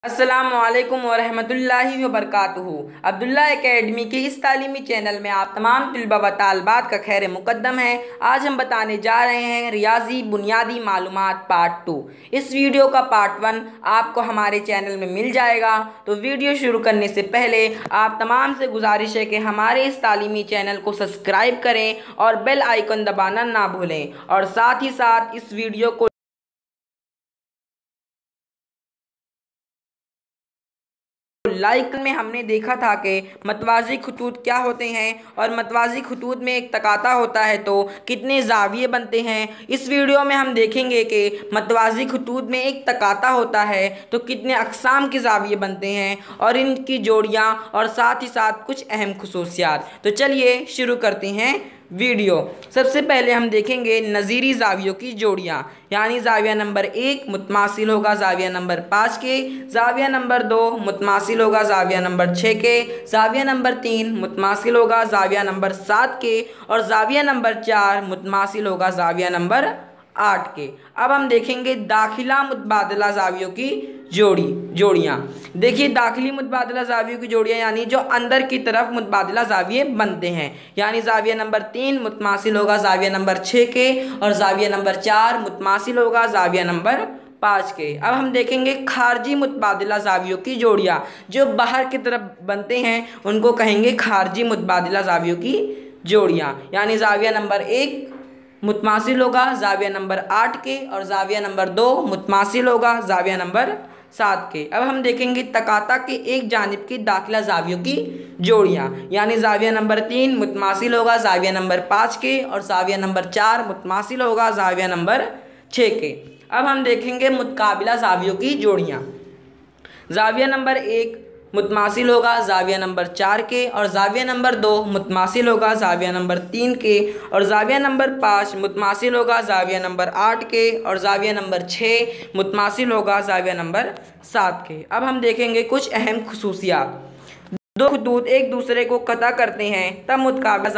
अस्सलामुअलैकुम वरहमतुल्लाहि वबरकातुहू। अब्दुल्ला एकेडमी के इस तालीमी चैनल में आप तमाम तलबा व तालबात का खैर मुकद्दम है। आज हम बताने जा रहे हैं रियाजी बुनियादी मालूमात पार्ट 2। इस वीडियो का पार्ट 1 आपको हमारे चैनल में मिल जाएगा। तो वीडियो शुरू करने से पहले आप तमाम से गुजारिश है कि हमारे इस तालीमी चैनल को सब्सक्राइब करें और बेल आइकन दबाना ना भूलें, और साथ ही साथ इस वीडियो को लाइक में हमने देखा था कि मतवाज़ी खतूत क्या होते हैं और मतवाज़ी खतूत में एक तकाता होता है तो कितने ज़ाविये बनते हैं। इस वीडियो में हम देखेंगे कि मतवाज़ी खतूत में एक तकाता होता है तो कितने अक़साम के ज़ाविये बनते हैं और इनकी जोड़ियाँ और साथ ही साथ कुछ अहम खुसूसियात। तो चलिए शुरू करते हैं वीडियो। सबसे पहले हम देखेंगे नज़ीरी ज़ावियों की जोड़ियाँ, यानी ज़ाविया नंबर 1 मुतमासिल होगा ज़ाविया नंबर 5 के, ज़ाविया नंबर 2 मुतमासिल होगा ज़ाविया नंबर 6 के, ज़ाविया नंबर 3 मुतमासिल होगा ज़ाविया नंबर 7 के, और ज़ाविया नंबर 4 मुतमासिल होगा ज़ाविया नंबर 8 के। अब हम देखेंगे दाखिला मुतबादला ज़ावियों की जोड़ियाँ। देखिए, दाखिली मुतबादला ज़ावियों की जोड़ियाँ यानी जो अंदर की तरफ मुतबादला ज़ाविये बनते हैं, यानी ज़ाविया नंबर 3 मुतमासिल होगा ज़ाविया नंबर 6 के, और ज़ाविया नंबर 4 मुतमासिल होगा ज़ाविया नंबर 5 के। अब हम देखेंगे खारजी मुतबादला ज़ावियों की जोड़ियाँ। जो बाहर की तरफ बनते हैं उनको कहेंगे खारजी मुतबादला ज़ावियों की जोड़ियाँ, यानी ज़ाविया नंबर 1 मुतमासिल होगा ज़ाविया नंबर 8 के, और ज़ाविया नंबर 2 मुतमासिल होगा ज़ाविया नंबर 7 के। अब हम देखेंगे तकाता के एक जानिब की दाखिला ज़ावियों की जोड़ियाँ, यानी ज़ाविया नंबर 3 मुतमासिल होगा ज़ाविया नंबर 5 के, और ज़ाविया नंबर 4 मुतमासिल होगा ज़ाविया नंबर 6 के। अब हम देखेंगे मुतकाबिला ज़ावियों की जोड़ियाँ। ज़ाविया नंबर 1 मुतमासिल होगा ज़ाविया नंबर 4 के, और ज़ाविया नंबर 2 मुतमासिल होगा ज़ाविया नंबर 3 के, और ज़ाविया नंबर 5 मुतमासिल होगा ज़ाविया नंबर 8 के, और ज़ाविया नंबर 6 मुतमासिल होगा ज़ाविया नंबर 7 के। अब हम देखेंगे कुछ अहम खुसूसियात। दो खतूत एक दूसरे को कता करते हैं तब मुतकाबिला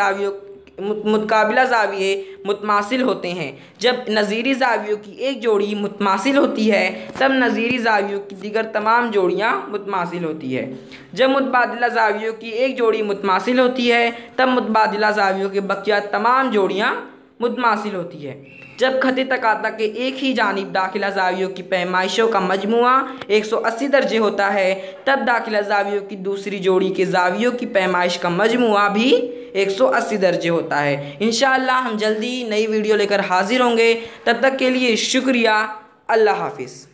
ज़ाविये मुतमासिल होते हैं। जब नज़ीरी ज़ावियों की एक जोड़ी मुतमासिल होती है तब नज़ीरी ज़ावियों की दीगर तमाम जोड़ियाँ मुतमासिल होती है। जब मुतबादिला ज़ावियों की एक जोड़ी मुतमासिल होती है तब मुतबादिला ज़ावियों के बकिया तमाम जोड़ियाँ मुतमासिल होती है। जब खत तकाता के एक ही जानिब दाखिला ज़ावियों की पैमाइशों का मजमुआ 180 दर्जे होता है तब दाखिला ज़ावियों की दूसरी जोड़ी के ज़ावियों की पैमाइश का मजमुआ भी 180 दर्जे होता है। इंशाअल्लाह हम जल्दी नई वीडियो लेकर हाजिर होंगे। तब तक के लिए शुक्रिया। अल्लाह हाफिज़।